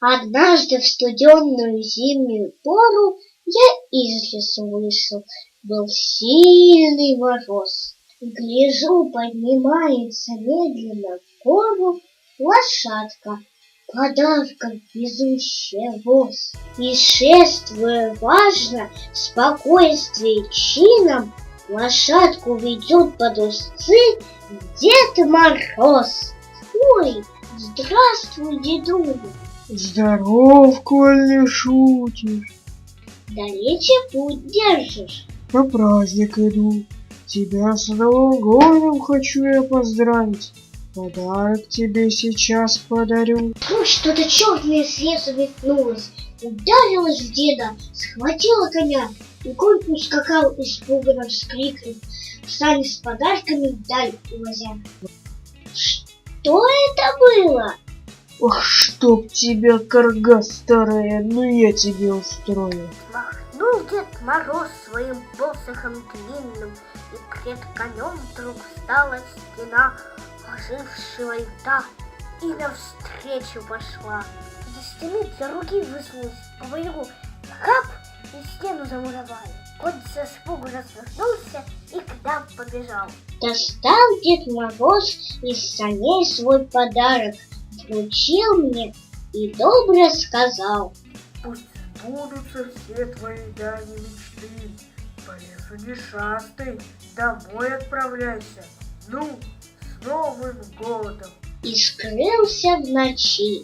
Однажды в студенную зимнюю пору я из лесу вышел. Был сильный мороз. Гляжу, поднимается медленно в гору лошадка, подарком везущая воз. И шествуя важно, спокойствие чином, лошадку ведет под узцы Дед Мороз. Ой, здравствуй, дедуля! Здоров, коль не шутишь. Далече путь держишь? На праздник иду. Тебя с Новым годом хочу я поздравить. Подарок тебе сейчас подарю. Ну, что-то черное с лесу метнулось, ударилось в деда, схватила коня, и конь ускакал, испуганно вскрикнув, сани с подарками вдаль увозя. Что это было? Ох, чтоб тебя, карга старая, ну я тебе устрою. Махнул Дед Мороз своим посохом длинным, и пред конем вдруг стала стена ожившего льда, и навстречу пошла. За стены для руки высунулась, по боеву хап, и стену замуровали. Конь со испугу развернулся и к нам побежал. Достал Дед Мороз из саней свой подарок, вручил мне и добре сказал: Пусть сбудутся все твои дальние мечты. По лесу не шастай, домой отправляйся. Ну, с Новым годом! И скрылся в ночи.